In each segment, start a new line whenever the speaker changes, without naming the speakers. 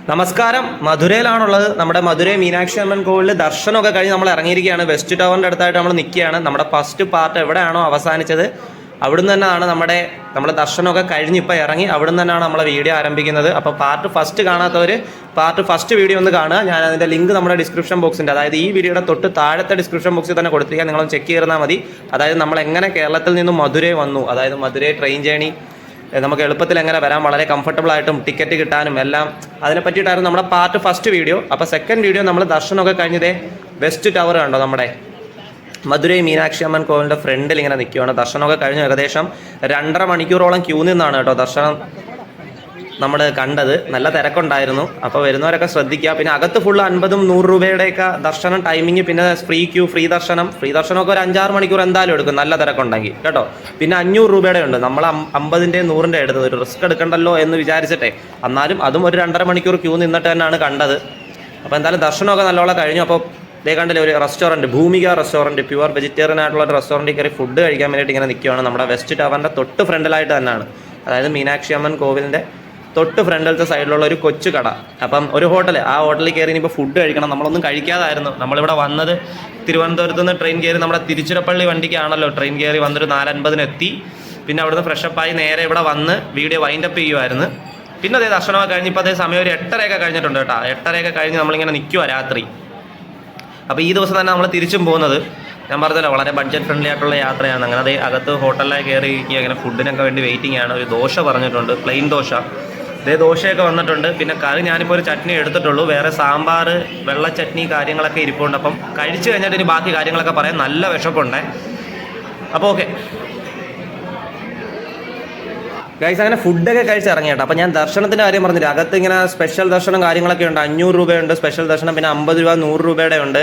നമസ്കാരം. മധുരയിലാണുള്ളത്. നമ്മുടെ മധുരൈ മീനാക്ഷി അമ്മൻ കോവിലിൽ ദർശനമൊക്കെ കഴിഞ്ഞ് നമ്മൾ ഇറങ്ങിയിരിക്കുകയാണ്. വെസ്റ്റ് ടവറിൻ്റെ അടുത്തായിട്ട് നമ്മൾ നിൽക്കുകയാണ്. നമ്മുടെ ഫസ്റ്റ് പാർട്ട് എവിടെയാണോ അവസാനിച്ചത് അവിടുന്ന് തന്നെയാണ് നമ്മുടെ ദർശനമൊക്കെ കഴിഞ്ഞ് ഇപ്പോൾ ഇറങ്ങി അവിടുന്ന് തന്നെയാണ് നമ്മളെ വീഡിയോ ആരംഭിക്കുന്നത്. അപ്പോൾ പാർട്ട് ഫസ്റ്റ് കാണാത്തവർ പാർട്ട് ഫസ്റ്റ് വീഡിയോ ഒന്ന് കാണുക. ഞാൻ അതിൻ്റെ ലിങ്ക് നമ്മുടെ ഡിസ്ക്രിപ്ഷൻ ബോക്സിൻ്റെ, അതായത് ഈ വീഡിയോയുടെ തൊട്ട് താഴത്തെ ഡിസ്ക്രിപ്ഷൻ ബോക്സിൽ തന്നെ കൊടുത്തിരിക്കുക. നിങ്ങളൊന്ന് ചെക്ക് ചെയ്താൽ മതി. അതായത് നമ്മൾ എങ്ങനെ കേരളത്തിൽ നിന്നും മധുരൈ വന്നു, അതായത് മധുരൈ ട്രെയിൻ ജേണി നമുക്ക് എളുപ്പത്തിൽ എങ്ങനെ വരാം, വളരെ കംഫർട്ടബിൾ ആയിട്ടും ടിക്കറ്റ് കിട്ടാനും എല്ലാം അതിനെ പറ്റിയിട്ടായിരുന്നു നമ്മുടെ പാർട്ട് ഫസ്റ്റ് വീഡിയോ. അപ്പോൾ സെക്കൻഡ് വീഡിയോ നമ്മൾ ദർശനമൊക്കെ കഴിഞ്ഞതേ വെസ്റ്റ് ടവർ കണ്ടോ, നമ്മുടെ മധുരൈ മീനാക്ഷി അമ്മൻ കോവിലിൻ്റെ ഫ്രണ്ടിൽ ഇങ്ങനെ നിൽക്കുകയാണ്. ദർശനമൊക്കെ കഴിഞ്ഞ് ഏകദേശം 2.5 മണിക്കൂറോളം ക്യൂ നിന്നാണ് കേട്ടോ ദർശനം നമ്മൾ കണ്ടത്. നല്ല തിരക്കുണ്ടായിരുന്നു. അപ്പോൾ വരുന്നവരൊക്കെ ശ്രദ്ധിക്കുക. പിന്നെ അകത്ത് ഫുള്ള് 50-100 രൂപയുടെയൊക്കെ ദർശനം ടൈമിങ്, പിന്നെ ഫ്രീ ദർശനമൊക്കെ ഒരു 5-6 മണിക്കൂർ എന്തായാലും എടുക്കും, നല്ല തിരക്കുണ്ടെങ്കിൽ കേട്ടോ. പിന്നെ 500 രൂപയുടെ ഉണ്ട്. നമ്മൾ 50-ൻ്റെയും 100-ൻ്റെ എടുത്തത്, ഒരു റിസ്ക് എടുക്കണ്ടല്ലോ എന്ന് വിചാരിച്ചിട്ടേ. എന്നാലും അതും ഒരു 2.5 മണിക്കൂർ ക്യൂ നിന്നിട്ട് തന്നെയാണ് കണ്ടത്. അപ്പോൾ എന്തായാലും ദർശനമൊക്കെ നല്ലോണം കഴിഞ്ഞു. അപ്പോൾ ഇതേ കണ്ടില്ലേ ഒരു റെസ്റ്റോറൻറ്റ്, ഭൂമിക റെസ്റ്റോറൻറ്റ്, പ്യുവർ വെജിറ്റേറിയൻ ആയിട്ടുള്ള ഒരു റെസ്റ്റോറൻറ്റിൽ കയറി ഫുഡ് കഴിക്കാൻ വേണ്ടിയിട്ട് ഇങ്ങനെ നിൽക്കുകയാണ്. നമ്മുടെ വെസ്റ്റ് ടവറിൻ്റെ തൊട്ട് ഫ്രണ്ടിലായിട്ട് തന്നെയാണ്, അതായത് മീനാക്ഷി അമ്മൻ കോവിലിൻ്റെ തൊട്ട് ഫ്രണ്ടിലത്തെ സൈഡിലുള്ള ഒരു കൊച്ചു കട. അപ്പം ഒരു ഹോട്ടൽ, ആ ഹോട്ടലിൽ കയറി ഇനിയിപ്പോൾ ഫുഡ് കഴിക്കണം. നമ്മളൊന്നും കഴിക്കാതായിരുന്നു നമ്മളിവിടെ വന്നത്. തിരുവനന്തപുരത്ത് നിന്ന് ട്രെയിൻ കയറി നമ്മുടെ തിരുച്ചിറപ്പള്ളി വണ്ടിക്കാണല്ലോ ട്രെയിൻ കയറി വന്നൊരു 4:50 എത്തി. പിന്നെ അവിടുന്ന് ഫ്രഷപ്പായി നേരെ ഇവിടെ വന്ന് വീഡിയോ വൈൻഡപ്പ് ചെയ്യുമായിരുന്നു. പിന്നെ അതേ ദർശനമൊക്കെ കഴിഞ്ഞ് ഇപ്പോൾ അതേ സമയം ഒരു 8:30 കഴിഞ്ഞിട്ടുണ്ട് കേട്ടോ. 8:30 കഴിഞ്ഞ് നമ്മളിങ്ങനെ നിൽക്കുക രാത്രി. അപ്പോൾ ഈ ദിവസം തന്നെ നമ്മൾ തിരിച്ചും പോകുന്നത്, ഞാൻ പറഞ്ഞല്ലോ വളരെ ബഡ്ജറ്റ് ഫ്രണ്ട്ലി ആയിട്ടുള്ള യാത്രയാണ്. അങ്ങനെ അതേ അകത്ത് ഹോട്ടലിലേക്ക് കയറി ഇരിക്കുക, അങ്ങനെ ഫുഡിനൊക്കെ വേണ്ടി വെയിറ്റിംഗ് ആണ്. ഒരു ദോശ പറഞ്ഞിട്ടുണ്ട്, പ്ലെയിൻ ദോശ. ഇതേ ദോശയൊക്കെ വന്നിട്ടുണ്ട്. പിന്നെ കറി ഞാനിപ്പോൾ ഒരു ചട്നി എടുത്തിട്ടുള്ളൂ, വേറെ സാമ്പാർ, വെള്ള ചട്നി കാര്യങ്ങളൊക്കെ ഇരിപ്പുണ്ട്. അപ്പം കഴിച്ച് കഴിഞ്ഞിട്ട് ഇനി ബാക്കി കാര്യങ്ങളൊക്കെ പറയാം. നല്ല വിശപ്പുണ്ടേ. അപ്പോൾ ഓക്കെ ഗൈസ്, അങ്ങനെ ഫുഡൊക്കെ കഴിച്ച് ഇറങ്ങിയിട്ടോ. അപ്പോൾ ഞാൻ ദർശനത്തിൻ്റെ കാര്യം പറഞ്ഞില്ല. അകത്ത് ഇങ്ങനെ സ്പെഷ്യൽ ദർശനം കാര്യങ്ങളൊക്കെ ഉണ്ട്. 500 രൂപയുണ്ട് സ്പെഷ്യൽ ദർശനം, പിന്നെ 50 രൂപ 100 രൂപയുടെ ഉണ്ട്.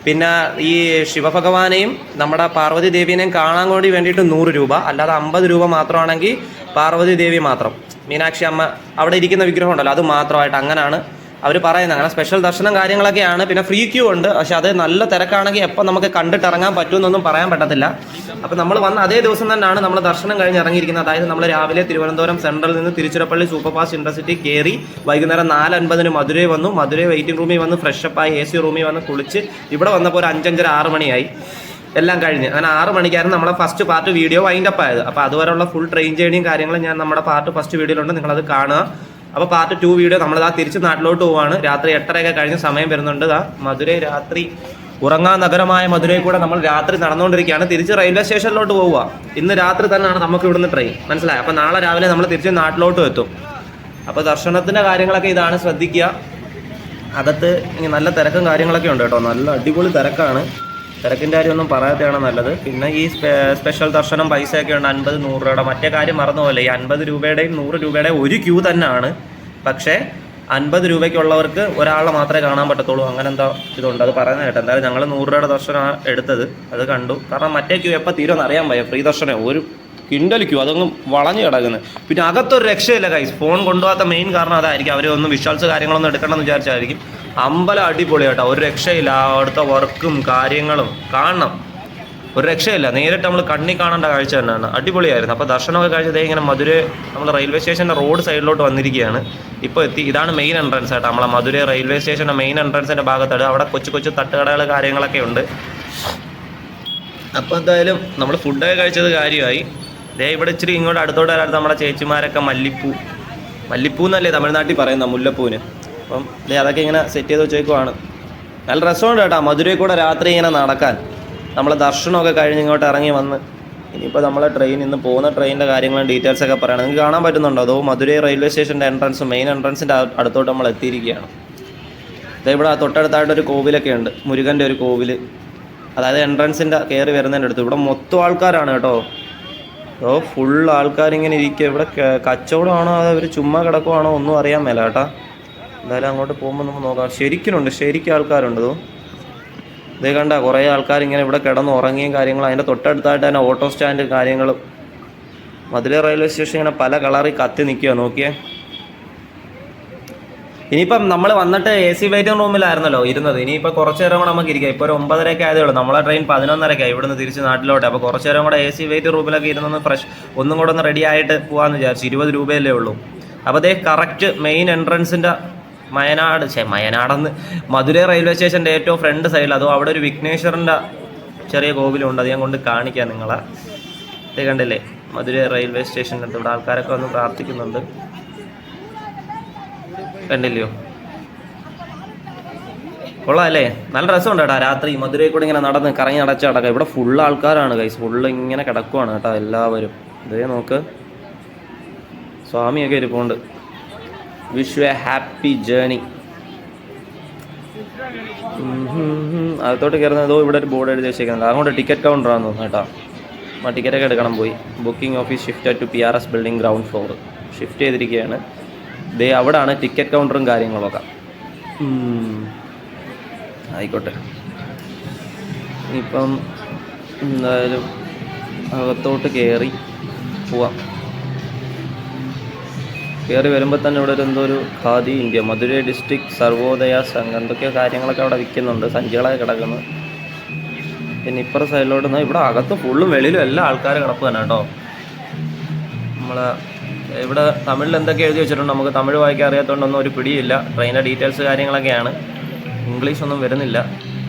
പിന്നെ ഈ ശിവഭഗവാനെയും നമ്മുടെ പാർവതി ദേവീനെയും കാണാൻ കൂടി വേണ്ടിയിട്ട് 100 രൂപ, അല്ലാതെ 50 രൂപ മാത്രമാണെങ്കിൽ പാർവതി ദേവി മാത്രം, മീനാക്ഷി അമ്മ അവിടെ ഇരിക്കുന്ന വിഗ്രഹം ഉണ്ടല്ലോ അത് മാത്രമായിട്ട്, അങ്ങനെയാണ് അവർ പറയുന്നത്. അങ്ങനെ സ്പെഷ്യൽ ദർശനം കാര്യങ്ങളൊക്കെയാണ്. പിന്നെ ഫ്രീ ക്യൂ ഉണ്ട്. പക്ഷെ അത് നല്ല തിരക്കാണെങ്കിൽ എപ്പോൾ നമുക്ക് കണ്ടിട്ട് ഇറങ്ങാൻ പറ്റുമെന്നൊന്നും പറയാൻ പറ്റത്തില്ല. അപ്പോൾ നമ്മൾ വന്ന അതേ ദിവസം തന്നെയാണ് നമ്മൾ ദർശനം കഴിഞ്ഞ് ഇറങ്ങിയിരിക്കുന്നത്. അതായത് നമ്മൾ രാവിലെ തിരുവനന്തപുരം സെൻട്രലിൽ നിന്ന് തിരുച്ചിറപ്പള്ളി സൂപ്പർ ഫാസ്റ്റ് ഇൻ്റർസിറ്റി കയറി വൈകുന്നേരം 4:50 മധുരൈ വന്നു. മധുരൈ വെയിറ്റിംഗ് റൂമിൽ വന്ന് ഫ്രഷപ്പായി AC റൂമിൽ വന്ന് കുളിച്ച് ഇവിടെ വന്നപ്പോൾ ഒരു 5:30-6 മണിയായി എല്ലാം കഴിഞ്ഞ്. അങ്ങനെ 6 മണിക്കായിരുന്നു നമ്മളെ ഫസ്റ്റ് പാർട്ട് വീഡിയോ വൈൻഡപ്പ് ആയത്. അപ്പോൾ അതുവരെയുള്ള ഫുൾ ട്രെയിൻ ജേണിയും കാര്യങ്ങളും ഞാൻ നമ്മുടെ പാർട്ട് ഫസ്റ്റ് വീഡിയോയിലുണ്ട്, നിങ്ങളത് കാണുക. അപ്പോൾ പാർട്ട് 2 വീഡിയോ നമ്മളിതാ തിരിച്ച് നാട്ടിലോട്ട് പോവാണ്. രാത്രി 8:30 കഴിഞ്ഞ് സമയം വരുന്നുണ്ട്. മധുരൈ രാത്രി ഉറങ്ങാൻ നഗരമായ മധുരൈ കൂടെ നമ്മൾ രാത്രി നടന്നുകൊണ്ടിരിക്കുകയാണ്. തിരിച്ച് റെയിൽവേ സ്റ്റേഷനിലോട്ട് പോവുക. ഇന്ന് രാത്രി തന്നെയാണ് നമുക്ക് ഇവിടുന്ന് ട്രെയിൻ, മനസ്സിലായി. അപ്പോൾ നാളെ രാവിലെ നമ്മൾ തിരിച്ച് നാട്ടിലോട്ടും എത്തും. അപ്പോൾ ദർശനത്തിൻ്റെ കാര്യങ്ങളൊക്കെ ഇതാണ്, ശ്രദ്ധിക്കുക. അകത്ത് നല്ല തിരക്കും കാര്യങ്ങളൊക്കെ ഉണ്ട് കേട്ടോ. നല്ല അടിപൊളി തിരക്കാണ്. തിരക്കിൻ്റെ കാര്യമൊന്നും പറയാത്തതാണ് നല്ലത്. പിന്നെ ഈ സ്പെഷ്യൽ ദർശനം പൈസയൊക്കെ ഉണ്ട്, 50-100 രൂപയുടെ. മറ്റേ കാര്യം മറന്നുപോലെ, ഈ 50 രൂപയുടെയും 100 രൂപയുടെയും ഒരു ക്യൂ തന്നെയാണ്. പക്ഷേ 50 രൂപയ്ക്കുള്ളവർക്ക് ഒരാളെ മാത്രമേ കാണാൻ പറ്റത്തുള്ളൂ. അങ്ങനെ എന്താ ഇതുണ്ട്, അത് പറയുന്നത് കേട്ടോ. എന്തായാലും ഞങ്ങൾ 100 രൂപയുടെ ദർശനമാണ് എടുത്തത്, അത് കണ്ടു. കാരണം മറ്റേ ക്യൂ എപ്പോൾ തീരുമെന്ന് അറിയാൻ വയ്യ. ഫ്രീ ദർശനം ഒരു കിണ്ടൽ ക്യൂ, അതൊന്നും വളഞ്ഞു കിടക്കുന്നത്. പിന്നെ അകത്തൊരു രക്ഷയില്ല ഗൈസ്. ഫോൺ കൊണ്ടുപോകാത്ത മെയിൻ കാരണം അതായിരിക്കും. അവരൊന്നും വിഷ്വൽസ് കാര്യങ്ങളൊന്നും എടുക്കണമെന്ന് വിചാരിച്ചായിരിക്കും. അമ്പലം അടിപൊളി കേട്ടോ, ഒരു രക്ഷയില്ല. അവിടുത്തെ വർക്കും കാര്യങ്ങളും കാണണം, ഒരു രക്ഷയില്ല. നേരിട്ട് നമ്മൾ കണ്ണി കാണേണ്ട കാഴ്ച തന്നെയാണ്, അടിപൊളിയായിരുന്നു. അപ്പോൾ ദർശനമൊക്കെ കഴിച്ചതേ ഇങ്ങനെ മധുരൈ നമ്മൾ റെയിൽവേ സ്റ്റേഷൻ്റെ റോഡ് സൈഡിലോട്ട് വന്നിരിക്കുകയാണ്. ഇപ്പോൾ എത്തി. ഇതാണ് മെയിൻ എൻട്രൻസ് ആയിട്ട്, നമ്മളെ മധുരൈ റെയിൽവേ സ്റ്റേഷൻ്റെ മെയിൻ എൻട്രൻസിൻ്റെ ഭാഗത്താണ്. അവിടെ കൊച്ചു തട്ടുകടകൾ കാര്യങ്ങളൊക്കെ ഉണ്ട്. അപ്പോൾ എന്തായാലും നമ്മൾ ഫുഡൊക്കെ കഴിച്ചത് കാര്യമായി. ഇവിടെ ഇച്ചിരി ഇങ്ങോട്ട് അടുത്തോട്ട് വരാതെ നമ്മുടെ ചേച്ചിമാരൊക്കെ മല്ലിപ്പൂ എന്നല്ലേ തമിഴ്നാട്ടിൽ പറയുന്ന മുല്ലപ്പൂവിന്. അപ്പം അതൊക്കെ ഇങ്ങനെ സെറ്റ് ചെയ്ത് വെച്ചേക്കുവാണ്. നല്ല രസമുണ്ട് കേട്ടോ മധുരൈ കൂടെ രാത്രി ഇങ്ങനെ നടക്കാൻ. നമ്മൾ ദർശനമൊക്കെ കഴിഞ്ഞ് ഇങ്ങോട്ട് ഇറങ്ങി വന്ന് ഇനിയിപ്പോൾ നമ്മളെ ഇന്ന് പോകുന്ന ട്രെയിനിൻ്റെ കാര്യങ്ങളും ഡീറ്റെയിൽസൊക്കെ പറയണം. നിങ്ങൾക്ക് കാണാൻ പറ്റുന്നുണ്ടോ? അതോ മധുരൈ റെയിൽവേ സ്റ്റേഷൻ്റെ എൻട്രൻസ്, മെയിൻ എൻട്രൻസിൻ്റെ അടുത്തോട്ട് നമ്മൾ എത്തിയിരിക്കുകയാണ്. ഇവിടെ തൊട്ടടുത്തായിട്ടൊരു കോവിലൊക്കെ ഉണ്ട്, മുരുകൻ്റെ ഒരു കോവിൽ. അതായത് എൻട്രൻസിൻ്റെ കയറി വരുന്നതിൻ്റെ അടുത്ത്. ഇവിടെ മൊത്തം ആൾക്കാരാണ് കേട്ടോ. ഫുൾ ആൾക്കാരിങ്ങനെ ഇരിക്കുക. ഇവിടെ കച്ചവടമാണോ അതോ അവർ ചുമ്മാ കിടക്കുവാണോ ഒന്നും അറിയാൻ മേല കേട്ടോ. എന്തായാലും അങ്ങോട്ട് പോകുമ്പോൾ നമുക്ക് നോക്കാം. ശരിക്കും ആൾക്കാരുണ്ട്. ഇതേ കണ്ട കുറേ ആൾക്കാരിങ്ങനെ ഇവിടെ കിടന്ന് ഉറങ്ങിയും കാര്യങ്ങളും. അതിൻ്റെ തൊട്ടടുത്തായിട്ട് തന്നെ ഓട്ടോ സ്റ്റാൻഡ് കാര്യങ്ങളും. മധുരൈ റെയിൽവേ സ്റ്റേഷൻ ഇങ്ങനെ പല കളറിൽ കത്തി നിൽക്കുക, നോക്കിയേ. ഇനിയിപ്പം നമ്മൾ വന്നിട്ട് AC വെയിറ്റിംഗ് റൂമിലായിരുന്നല്ലോ ഇരുന്നത്. ഇനിയിപ്പോൾ കുറച്ച് നേരം കൂടെ നമുക്ക് ഇരിക്കാം. ഇപ്പോൾ ഒരു 9:30 ആയതേ ഉള്ളൂ. നമ്മളെ ട്രെയിൻ 11:30 ഇവിടുന്ന് തിരിച്ച് നാട്ടിലോട്ട്. അപ്പോൾ കുറച്ച് നേരം കൂടെ AC വെയിറ്റിംഗ് റൂമിലൊക്കെ ഇരുന്നൊന്ന് ഒന്നും കൂടെ ഒന്ന് റെഡി ആയിട്ട് പോകാമെന്ന് വിചാരിച്ചു. 20 രൂപയല്ലേ ഉള്ളൂ. അപ്പോൾ അതേ കറക്റ്റ് മെയിൻ എൻട്രൻസിൻ്റെ മയനാടെന്ന് മധുരൈ റെയിൽവേ സ്റ്റേഷൻ്റെ ഏറ്റവും ഫ്രണ്ട് സൈഡിൽ, അതോ അവിടെ ഒരു വിഘ്നേശ്വരൻ്റെ ചെറിയ കോവിലുണ്ട്. അത് ഞാൻ കൊണ്ട് കാണിക്കാം നിങ്ങളെ. ഇത് കണ്ടില്ലേ, മധുരൈ റെയിൽവേ സ്റ്റേഷൻ്റെ അടുത്ത് ഇവിടെ ആൾക്കാരൊക്കെ വന്ന് പ്രാർത്ഥിക്കുന്നുണ്ട്. കണ്ടില്ലയോ, കൊള്ളാമല്ലേ? നല്ല രസമുണ്ട് കേട്ടോ. രാത്രി മധുരൈ കൂടെ ഇങ്ങനെ നടന്ന് കറങ്ങി നടച്ച് കിടക്കുക. ഇവിടെ ഫുള്ള് ആൾക്കാരാണ് ഗൈസ്, ഫുള്ള് ഇങ്ങനെ കിടക്കുവാണ് കേട്ടോ എല്ലാവരും. ഇതേ നോക്ക്, സ്വാമിയൊക്കെ ഇരിപ്പുണ്ട്. Wish you A happy journey. അകത്തോട്ട് കയറുന്നതോ ഇവിടെ ഒരു ബോർഡ് എഴുതി വെച്ചേക്കുന്നത്, അങ്ങോട്ട് ടിക്കറ്റ് കൗണ്ടറാന്ന് തോന്നുന്നു കേട്ടോ. ആ ടിക്കറ്റൊക്കെ എടുക്കണം പോയി. Booking office shift to PRS building ground floor. ഷിഫ്റ്റ് ചെയ്തിരിക്കുകയാണ്. ദേ അവിടെയാണ് ടിക്കറ്റ് കൗണ്ടറും കാര്യങ്ങളൊക്കെ. ആയിക്കോട്ടെ, ഇപ്പം എന്തായാലും അകത്തോട്ട് കയറി പോവാം. കയറി വരുമ്പോൾ തന്നെ ഇവിടെ എന്തോ ഒരു ഖാദി ഇന്ത്യ മധുരൈ ഡിസ്ട്രിക്ട് സർവോദയ സംഘം എന്തൊക്കെയോ കാര്യങ്ങളൊക്കെ അവിടെ വിൽക്കുന്നുണ്ട്. സഞ്ചികളൊക്കെ കിടക്കുന്നു. പിന്നെ ഇപ്പുറ സൈഡിലോട്ട് നിന്ന് ഇവിടെ അകത്തും ഫുള്ളും വെളിയിലും എല്ലാ ആൾക്കാരും കിടപ്പ് തന്നെ കേട്ടോ. നമ്മളെ ഇവിടെ തമിഴിൽ എന്തൊക്കെ എഴുതി വെച്ചിട്ടുണ്ട്, നമുക്ക് തമിഴ് വായിക്കാൻ അറിയാത്തതുകൊണ്ടൊന്നും ഒരു പിടിയില്ല. ട്രെയിനിൻ്റെ ഡീറ്റെയിൽസ് കാര്യങ്ങളൊക്കെയാണ്. ഇംഗ്ലീഷൊന്നും വരുന്നില്ല,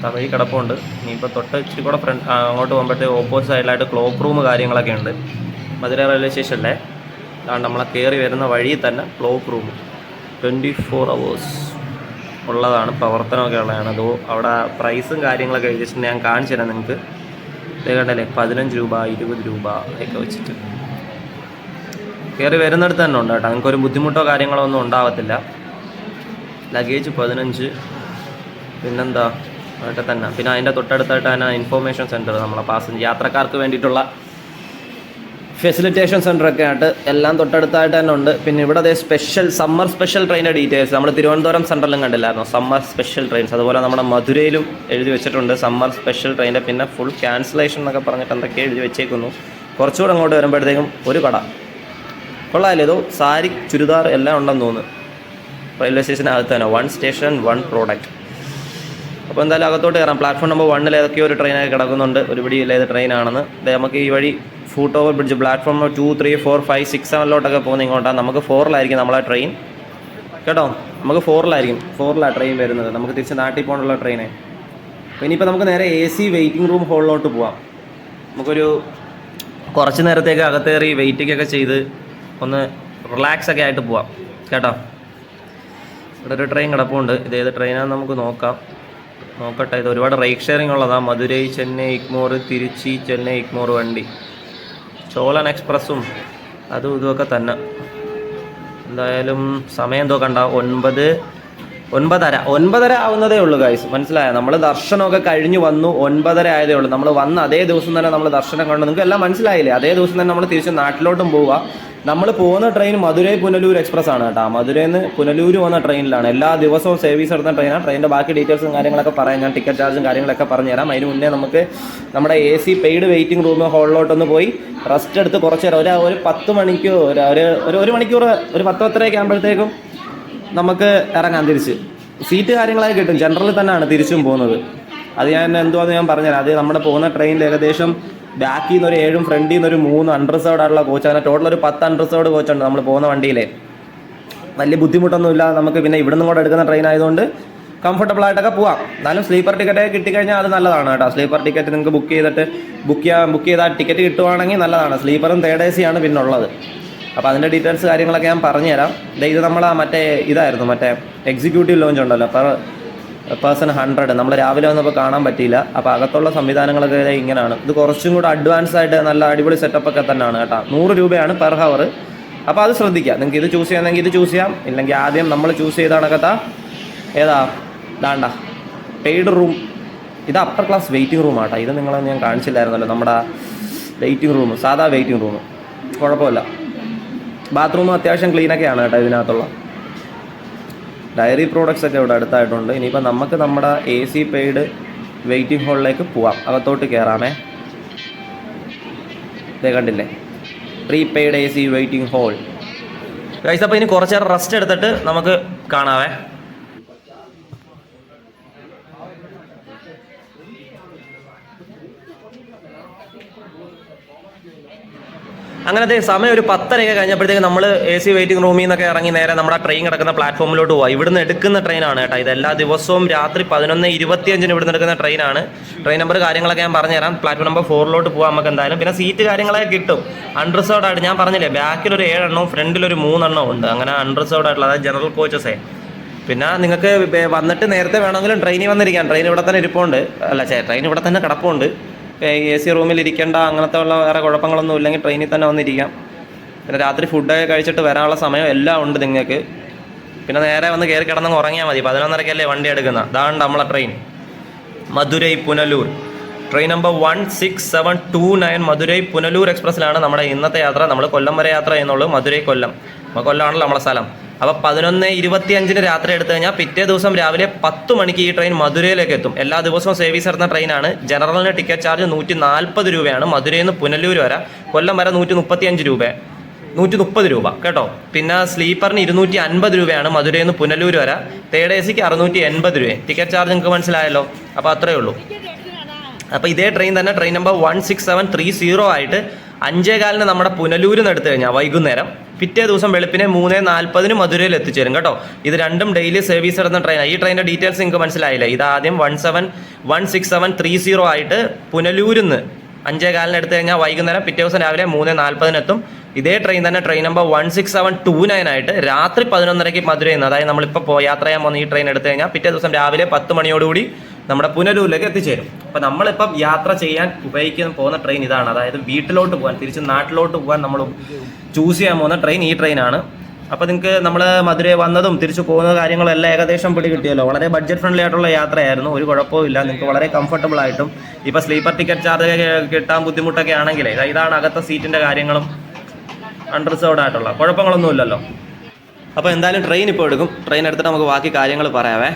തമിഴ് കിടപ്പുണ്ട്. ഇനിയിപ്പോൾ തൊട്ട് ഇച്ചിരി കൂടെ അങ്ങോട്ട് പോകുമ്പോഴത്തേക്ക് ഓപ്പോസിറ്റ് സൈഡിലായിട്ട് ക്ലോക്ക് റൂം കാര്യങ്ങളൊക്കെ ഉണ്ട്. മധുരൈ റെയിൽവേ സ്റ്റേഷനിലെ അതാണ് നമ്മളെ കയറി വരുന്ന വഴിയിൽ തന്നെ ക്ലോക്ക് റൂം 24 hours ഉള്ളതാണ്, പ്രവർത്തനമൊക്കെ ഉള്ളതാണ്. അതോ അവിടെ പ്രൈസും കാര്യങ്ങളൊക്കെ എഴുതിച്ചിട്ട് ഞാൻ കാണിച്ചു തരാം നിങ്ങൾക്ക്. ഇതേ കണ്ടല്ലേ, 15 രൂപ 20 രൂപ ഒക്കെ വെച്ചിട്ട് കയറി വരുന്നിടത്ത് തന്നെ ഉണ്ട് കേട്ടോ. നിങ്ങൾക്കൊരു ബുദ്ധിമുട്ടോ കാര്യങ്ങളോ ഒന്നും ഉണ്ടാകത്തില്ല. ലഗേജ് 15, പിന്നെന്താ അതൊക്കെ തന്നെ. പിന്നെ അതിൻ്റെ തൊട്ടടുത്തായിട്ട് തന്നെ ഇൻഫോർമേഷൻ സെൻറ്റർ, നമ്മളെ യാത്രക്കാർക്ക് വേണ്ടിയിട്ടുള്ള ഫെസിലിറ്റേഷൻ സെൻ്ററൊക്കെ ആയിട്ട് എല്ലാം തൊട്ടടുത്തായിട്ട് തന്നെ ഉണ്ട്. പിന്നെ ഇവിടെ അതേ സമ്മർ സ്പെഷ്യൽ ട്രെയിനിൻ്റെ ഡീറ്റെയിൽസ് നമ്മൾ തിരുവനന്തപുരം സെൻട്രലിലും കണ്ടില്ലായിരുന്നു, സമ്മർ സ്പെഷ്യൽ ട്രെയിൻസ്. അതുപോലെ നമ്മുടെ മധുരയിലും എഴുതി വെച്ചിട്ടുണ്ട് സമ്മർ സ്പെഷ്യൽ ട്രെയിനിൻ്റെ. പിന്നെ ഫുൾ ക്യാൻസലേഷൻ എന്നൊക്കെ പറഞ്ഞിട്ട് എന്തൊക്കെ എഴുതി വെച്ചേക്കുന്നു. കുറച്ചുകൂടെ അങ്ങോട്ട് വരുമ്പോഴത്തേക്കും ഒരു കട കൊള്ളാമല്ലേ, ഏതോ സാരി ചുരിദാർ എല്ലാം ഉണ്ടെന്ന് തോന്നുന്നു. റെയിൽവേ സ്റ്റേഷനകത്ത് തന്നെ 1 സ്റ്റേഷൻ 1 പ്രോഡക്റ്റ്. അപ്പോൾ എന്തായാലും അകത്തോട്ട് കയറാം. പ്ലാറ്റ്ഫോം നമ്പർ 1 ഏതൊക്കെയോ ഒരു ട്രെയിനൊക്കെ കിടക്കുന്നുണ്ട്. ഒരു പിടിയില്ല ഏത് ട്രെയിനാണെന്ന്. നമുക്ക് ഈ വഴി ഫൂട്ട് ഓവർ ബ്രിഡ്ജ് പ്ലാറ്റ്ഫോം 2, 3, 4, 5, 6, 7 പോകുന്ന ഇങ്ങോട്ടാണ്. നമുക്ക് 4-ലായിരിക്കും നമ്മളെ ട്രെയിൻ കേട്ടോ. നമുക്ക് 4-ലായിരിക്കും ട്രെയിൻ വരുന്നത്. നമുക്ക് തിരിച്ച് നാട്ടിൽ പോകാനുള്ള ട്രെയിനെ. ഇനിയിപ്പോൾ നമുക്ക് നേരെ AC വെയിറ്റിംഗ് റൂം ഹോളിലോട്ട് പോവാം. നമുക്കൊരു കുറച്ച് നേരത്തേക്ക് അകത്തേറി വെയിറ്റിംഗ് ചെയ്ത് ഒന്ന് റിലാക്സ് ഒക്കെ ആയിട്ട് പോവാം കേട്ടോ. ഇവിടെ ഒരു ട്രെയിൻ കിടപ്പുണ്ട്. ഇതേത് ട്രെയിനാണെന്ന് നമുക്ക് നോക്കട്ടെ. ഇത് ഒരുപാട് റൈഡ് ഷെയറിംഗ് ഉള്ളതാണ്. മധുരൈ ചെന്നൈ ഇഗ്മോർ, തിരുച്ചി ചെന്നൈ ഇഗ്മോർ വണ്ടി. ചോളൻ എക്സ്പ്രസ്സും അതും ഇതുമൊക്കെ തന്നെ. എന്തായാലും സമയം എന്തോ കണ്ട 9:30 ആവുന്നതേ ഉള്ളൂ ഗൈസ്. മനസ്സിലായോ? നമ്മൾ ദർശനമൊക്കെ കഴിഞ്ഞ് വന്നു, 9:30 ആയതേ ഉള്ളൂ. നമ്മൾ വന്ന് അതേ ദിവസം തന്നെ നമ്മൾ ദർശനം കണ്ടു. നിങ്ങൾക്ക് എല്ലാം മനസ്സിലായില്ലേ? അതേ ദിവസം തന്നെ നമ്മൾ തിരിച്ച് നാട്ടിലോട്ടും പോവുക. നമ്മൾ പോകുന്ന ട്രെയിൻ മധുരൈ പുനലൂർ എക്സ്പ്രസ് ആണ് കേട്ടോ. മധുരയിൽ നിന്ന് പുനലൂർ പോകുന്ന ട്രെയിനിലാണ്. എല്ലാ ദിവസവും സർവീസ് നടത്തുന്ന ട്രെയിനാണ്. ട്രെയിനിൻ്റെ ബാക്കി ഡീറ്റെയിൽസും കാര്യങ്ങളൊക്കെ പറയാം. ഞാൻ ടിക്കറ്റ് ചാർജും കാര്യങ്ങളൊക്കെ പറഞ്ഞുതരാം. അതിന് മുന്നേ നമുക്ക് നമ്മുടെ AC പെയ്ഡ് വെയിറ്റിംഗ് റൂം ഹോളിലോട്ടൊന്ന് പോയി റെസ്റ്റ് എടുത്ത് കുറച്ച് നേരം ഒരു 10 മണിക്കൂർ ഒരു മണിക്കൂർ ഒരു 10-10:30 ആകുമ്പോഴത്തേക്കും നമുക്ക് ഇറങ്ങാം തിരിച്ച്. സീറ്റ് കാര്യങ്ങളൊക്കെ കിട്ടും. ജനറലിൽ തന്നെയാണ് തിരിച്ചും പോകുന്നത്. അത് ഞാൻ എന്തുവാന്ന് ഞാൻ പറഞ്ഞുതരാം. അത് നമ്മുടെ പോകുന്ന ട്രെയിനിൽ ഏകദേശം ബാക്കിൽ നിന്ന് ഒരു 7 ഫ്രണ്ടിൽ നിന്ന് ഒരു 3 അൺറിസർവ്ഡ് ആയിട്ടുള്ള കോച്ച്. അങ്ങനെ ടോട്ടൽ ഒരു 10 അൺറിസർവ്ഡ് കോച്ചുണ്ട് നമ്മൾ പോകുന്ന വണ്ടിയിലെ. വലിയ ബുദ്ധിമുട്ടൊന്നുമില്ല നമുക്ക്. പിന്നെ ഇവിടെ നിന്നും കൂടെ എടുക്കുന്ന ട്രെയിൻ ആയതുകൊണ്ട് കംഫർട്ടബിൾ ആയിട്ടൊക്കെ പോവാം. എന്നാലും സ്ലീപ്പർ ടിക്കറ്റ് കിട്ടിക്കഴിഞ്ഞാൽ അത് നല്ലതാണ് കേട്ടോ. സ്ലീപ്പർ ടിക്കറ്റ് നിങ്ങൾക്ക് ബുക്ക് ചെയ്താൽ ടിക്കറ്റ് കിട്ടുവാണെങ്കിൽ നല്ലതാണ്. സ്ലീപ്പറും 3rd AC ആണ് പിന്നുള്ളത്. അപ്പോൾ അതിൻ്റെ ഡീറ്റെയിൽസ് കാര്യങ്ങളൊക്കെ ഞാൻ പറഞ്ഞുതരാം. ഇത് നമ്മൾ ഇതായിരുന്നു മറ്റേ എക്സിക്യൂട്ടീവ് ലോഞ്ച് ഉണ്ടല്ലോ, പേഴ്സൺ 100. നമ്മൾ രാവിലെ വന്നപ്പോൾ കാണാൻ പറ്റിയില്ല. അപ്പോൾ അകത്തുള്ള സംവിധാനങ്ങളൊക്കെ ഇങ്ങനെയാണ്. ഇത് കുറച്ചും കൂടെ അഡ്വാൻസ് ആയിട്ട് നല്ല അടിപൊളി സെറ്റപ്പൊക്കെ തന്നെയാണ് കേട്ടോ. 100 രൂപയാണ് പെർ ഹവർ. അപ്പോൾ അത് ശ്രദ്ധിക്കുക. നിങ്ങൾക്ക് ഇത് ചൂസ് ചെയ്യാമെങ്കിൽ ഇത് ചൂസ് ചെയ്യാം. ഇല്ലെങ്കിൽ ആദ്യം നമ്മൾ ചൂസ് ചെയ്താണൊക്കെ ഏതാ ദാണ്ട പെയ്ഡ് റൂം. ഇത് അപ്പർ ക്ലാസ് വെയിറ്റിംഗ് റൂം ആട്ടോ. ഇത് നിങ്ങളെ ഞാൻ കാണിച്ചില്ലായിരുന്നല്ലോ. നമ്മുടെ വെയിറ്റിംഗ് റൂം, സാധാ വെയിറ്റിംഗ് റൂം, കുഴപ്പമില്ല. ബാത്റൂമും അത്യാവശ്യം ക്ലീനൊക്കെയാണ് കേട്ടോ. ഇതിനകത്തുള്ള ഡയറി പ്രോഡക്റ്റ്സ് ഒക്കെ ഇവിടെ അടുത്തായിട്ടുണ്ട്. ഇനിയിപ്പോൾ നമുക്ക് നമ്മുടെ AC പെയ്ഡ് വെയിറ്റിംഗ് ഹാളിലേക്ക് പോവാം. അകത്തോട്ട് കയറാമേ. ഇതേ കണ്ടില്ലേ, prepaid AC waiting hall guys. അപ്പോൾ ഇനി കുറച്ച് നേരം റെസ്റ്റ് എടുത്തിട്ട് നമുക്ക് കാണാവേ. അങ്ങനത്തെ സമയം ഒരു 10:30 കഴിഞ്ഞപ്പോഴത്തേക്ക് നമ്മൾ AC വെയിറ്റിംഗ് റൂമിൽ നിന്നൊക്കെ ഇറങ്ങി നേരെ നമ്മുടെ ട്രെയിൻ കിടക്കുന്ന പ്ലാറ്റ്ഫോമിലോട്ട് പോകാം. ഇവിടുന്ന് എടുക്കുന്ന ട്രെയിനാണ് കേട്ടോ ഇത്. എല്ലാ ദിവസവും രാത്രി 11:25 ഇവിടുന്ന് എടുക്കുന്ന ട്രെയിനാണ്. ട്രെയിൻ നമ്പർ കാര്യങ്ങളൊക്കെ ഞാൻ പറഞ്ഞുതരാം. പ്ലാറ്റ്ഫോം നമ്പർ 4 പോകാം നമുക്ക് എന്തായാലും. പിന്നെ സീറ്റ് കാര്യങ്ങളൊക്കെ കിട്ടും അൺറിസർവ്ഡ് ആയിട്ട്. ഞാൻ പറഞ്ഞില്ലേ, ബാക്കിലൊരു 7 എണ്ണവും ഫ്രണ്ടിലൊരു 3 എണ്ണം ഉണ്ട്. അങ്ങനെ അൺറിസർവ്ഡ് ആയിട്ടുള്ള, അതായത് ജനറൽ കോച്ചസേ. പിന്നെ നിങ്ങൾക്ക് വന്നിട്ട് നേരത്തെ വേണമെങ്കിലും ട്രെയിനിൽ വന്നിരിക്കാം. ട്രെയിൻ ഇവിടെ തന്നെ ഇരിപ്പുണ്ട്. ട്രെയിൻ ഇവിടെ തന്നെ കിടപ്പുണ്ട്. AC റൂമിൽ ഇരിക്കേണ്ട അങ്ങനത്തെ ഉള്ള വേറെ കുഴപ്പങ്ങളൊന്നും ഇല്ലെങ്കിൽ ട്രെയിനിൽ തന്നെ വന്നിരിക്കാം. പിന്നെ രാത്രി ഫുഡൊക്കെ കഴിച്ചിട്ട് വരാനുള്ള സമയം എല്ലാം ഉണ്ട് നിങ്ങൾക്ക്. പിന്നെ നേരെ വന്ന് കയറി കിടന്നങ്ങ് ഉറങ്ങിയാൽ മതി. 11:30 വണ്ടി എടുക്കുന്നത്. അതാണ് നമ്മളെ train. Madurai Punalur train number 16729 Madurai Punalur എക്സ്പ്രസ്സിലാണ് നമ്മുടെ ഇന്നത്തെ യാത്ര. നമ്മൾ കൊല്ലം വരെ യാത്ര ചെയ്യുന്നുള്ളൂ. മധുരൈ കൊല്ലം. അപ്പോൾ കൊല്ലമാണല്ലോ നമ്മളെ സ്ഥലം. അപ്പോൾ 11:25 രാത്രി എടുത്തു കഴിഞ്ഞാൽ പിറ്റേ ദിവസം രാവിലെ 10 മണിക്ക് ഈ ട്രെയിൻ മധുരയിലേക്ക് എത്തും. എല്ലാ ദിവസവും സർവീസ് നടത്തുന്ന ട്രെയിനാണ്. ജനറലിന് ടിക്കറ്റ് ചാർജ് 140 രൂപയാണ്. മധുരയിൽ നിന്ന് പുനലൂർ വരെ, കൊല്ലം വരെ 135 രൂപ, 130 രൂപ കേട്ടോ. പിന്നെ സ്ലീപ്പറിന് 250 രൂപയാണ് മധുരയിൽ നിന്ന് പുനലൂർ വരെ. തേർഡ് AC-ക്ക് 680 രൂപ. ടിക്കറ്റ് ചാർജ് നിങ്ങൾക്ക് മനസ്സിലായല്ലോ. അപ്പോൾ അത്രയേ ഉള്ളൂ. അപ്പോൾ ഇതേ ട്രെയിൻ തന്നെ ട്രെയിൻ നമ്പർ 16730 ആയിട്ട് 5:15 നമ്മുടെ പുനലൂരിൽ നിന്ന് എടുത്തു കഴിഞ്ഞാൽ വൈകുന്നേരം പിറ്റേ ദിവസം വെളുപ്പിനെ 3:40 മധുരയിൽ എത്തിച്ചേരും കേട്ടോ. ഇത് രണ്ടും ഡെയിലി സർവീസ് നടന്ന ട്രെയിനാണ്. ഈ ട്രെയിനിൻ്റെ ഡീറ്റെയിൽസ് നിങ്ങൾക്ക് മനസ്സിലായില്ല. ഇത് ആദ്യം 16730 ആയിട്ട് പുനലൂരിൽ നിന്ന് 5:15 എടുത്തു കഴിഞ്ഞാൽ വൈകുന്നേരം പിറ്റേ ദിവസം രാവിലെ 3:40 എത്തും. ഇതേ ട്രെയിൻ തന്നെ ട്രെയിൻ നമ്പർ 16729 ആയിട്ട് രാത്രി 11:30 മധുരയിൽ നിന്ന്, അതായത് നമ്മളിപ്പോൾ യാത്ര ചെയ്യാൻ പോകുന്ന ഈ ട്രെയിൻ എടുത്തു കഴിഞ്ഞാൽ പിറ്റേ ദിവസം രാവിലെ 10 മണിയോടുകൂടി നമ്മുടെ പുനലൂരിലേക്ക് എത്തിച്ചേരും. അപ്പോൾ നമ്മളിപ്പം യാത്ര ചെയ്യാൻ പോകുന്ന ട്രെയിൻ ഇതാണ്. അതായത് വീട്ടിലോട്ട് പോകാൻ, തിരിച്ച് നാട്ടിലോട്ട് പോകാൻ നമ്മൾ ചൂസ് ചെയ്യാൻ പോകുന്ന ട്രെയിൻ ഈ ട്രെയിനാണ്. അപ്പോൾ നിങ്ങൾക്ക് നമ്മൾ മധുരയിൽ വന്നതും തിരിച്ചു പോകുന്ന കാര്യങ്ങളെല്ലാം ഏകദേശം പിടി കിട്ടിയല്ലോ. വളരെ ബഡ്ജറ്റ് ഫ്രണ്ട്ലി ആയിട്ടുള്ള യാത്രയായിരുന്നു. ഒരു കുഴപ്പവും ഇല്ല. നിങ്ങൾക്ക് വളരെ കംഫർട്ടബിൾ ആയിട്ടും. ഇപ്പോൾ സ്ലീപ്പർ ടിക്കറ്റ് ചാർജ് കിട്ടാൻ ബുദ്ധിമുട്ടൊക്കെ ആണെങ്കിൽ ഇതാണ് അകത്തെ സീറ്റിൻ്റെ കാര്യങ്ങളും. അൺറിസർവ്ഡ് ആയിട്ടുള്ള കുഴപ്പങ്ങളൊന്നുമില്ലല്ലോ. അപ്പോൾ എന്തായാലും ട്രെയിൻ ഇപ്പോൾ എടുക്കും. ട്രെയിൻ എടുത്തിട്ട് നമുക്ക് ബാക്കി കാര്യങ്ങൾ പറയാവേ.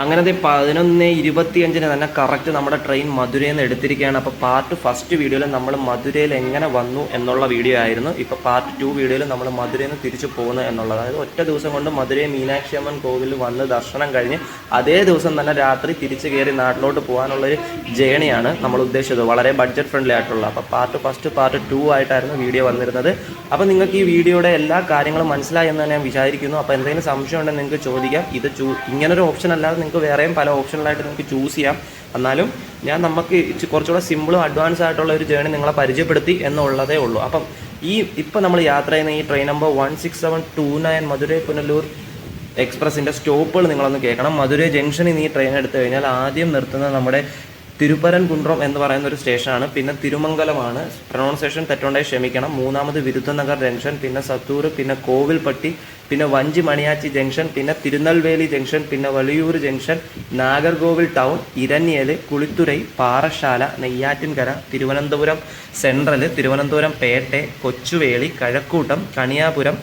അങ്ങനത്തെ 11:25 തന്നെ കറക്റ്റ് നമ്മുടെ ട്രെയിൻ മധുരയിൽ നിന്ന് എടുത്തിരിക്കുകയാണ്. അപ്പോൾ പാർട്ട് 1 വീഡിയോയിൽ നമ്മൾ മധുരയിൽ എങ്ങനെ വന്നു എന്നുള്ള വീഡിയോ ആയിരുന്നു. ഇപ്പോൾ പാർട്ട് 2 വീഡിയോയിൽ നമ്മൾ മധുരയിൽ നിന്ന് തിരിച്ചു പോകുന്നത് എന്നുള്ളത്. അതായത് ഒറ്റ ദിവസം കൊണ്ട് മധുരൈ മീനാക്ഷി അമ്മൻ കോവിലിൽ വന്ന് ദർശനം കഴിഞ്ഞ് അതേ ദിവസം തന്നെ രാത്രി തിരിച്ച് കയറി നാട്ടിലോട്ട് പോകാനുള്ളൊരു ജേണിയാണ് നമ്മൾ ഉദ്ദേശിച്ചത്. വളരെ ബഡ്ജറ്റ് ഫ്രണ്ട്ലി ആയിട്ടുള്ള. അപ്പോൾ പാർട്ട് 1 പാർട്ട് 2 ആയിട്ടായിരുന്നു വീഡിയോ വന്നിരുന്നത്. അപ്പോൾ നിങ്ങൾക്ക് ഈ വീഡിയോയുടെ എല്ലാ കാര്യങ്ങളും മനസ്സിലായി എന്ന് ഞാൻ വിചാരിക്കുന്നു. അപ്പോൾ എന്തെങ്കിലും സംശയം ഉണ്ടെങ്കിൽ നിങ്ങൾക്ക് ചോദിക്കാം. ഇത് ഇങ്ങനൊരു ഓപ്ഷൻ അല്ലാതെ നിങ്ങൾക്ക് വേറെയും പല ഓപ്ഷനിലായിട്ട് നിങ്ങൾക്ക് ചൂസ് ചെയ്യാം. എന്നാലും നമുക്ക് കുറച്ചുകൂടെ സിമ്പിളും അഡ്വാൻസ് ആയിട്ടുള്ള ഒരു ജേണി നിങ്ങളെ പരിചയപ്പെടുത്തി എന്നുള്ളതേ ഉള്ളൂ. അപ്പം ഇപ്പം നമ്മൾ യാത്ര ചെയ്യുന്ന ഈ ട്രെയിൻ നമ്പർ 16729 മധുരൈ പുനലൂർ എക്സ്പ്രസിൻ്റെ സ്റ്റോപ്പുകൾ നിങ്ങളൊന്ന് കേൾക്കണം. മധുരൈ ജംഗ്ഷനിൽ നിന്ന് ഈ ട്രെയിൻ എടുത്തു കഴിഞ്ഞാൽ ആദ്യം നിർത്തുന്നത് നമ്മുടെ തിരുപ്പരൻകുണ്ട്രം എന്ന് പറയുന്ന ഒരു സ്റ്റേഷനാണ്. പിന്നെ തിരുമംഗലമാണ്. പ്രൊണൗൺസിയേഷൻ തെറ്റുണ്ടെങ്കിൽ ക്ഷമിക്കണം. മൂന്നാമത് വിരുദ്ധനഗർ ജംഗ്ഷൻ, പിന്നെ സത്തൂർ, പിന്നെ കോവിൽപ്പട്ടി, പിന്നെ വഞ്ചി മണിയാച്ചി ജംഗ്ഷൻ, പിന്നെ തിരുനെൽവേലി ജംഗ്ഷൻ, പിന്നെ Valliyur junction, Nagercoil town, Eraniel, Kuzhithurai, Parassala, Neyyattinkara, Thiruvananthapuram central, Thiruvananthapuram Pettah, Kochuveli, Kazhakoottam, Kaniyapuram,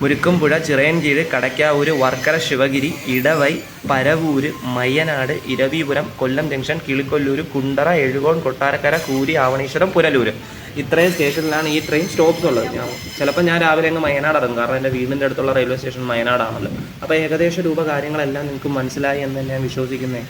Murukkumpuzha, Chirayinkeezhu, Kadakkavur, Varkala, Sivagiri, Edava, Paravur, Mayyanad, Iravipuram, Kollam junction, Kilikollur, Kundara, Ezhukone, Kottarakkara, Kuri, Avaneeswaram, Punalur. ഇത്രയും സ്റ്റേഷനിലാണ് ഈ ട്രെയിൻ സ്റ്റോപ്സ് ഉള്ളത്. ചിലപ്പോൾ ഞാൻ രാവിലെ അങ്ങ് മയനാട് ഇറങ്ങും. കാരണം എൻ്റെ വീടിൻ്റെ അടുത്തുള്ള റെയിൽവേ സ്റ്റേഷൻ മയനാടാണല്ലോ. അപ്പോൾ ഏകദേശ രൂപ കാര്യങ്ങളെല്ലാം നിങ്ങൾക്ക് മനസ്സിലായി എന്ന് ഞാൻ വിശ്വസിക്കുന്നത്.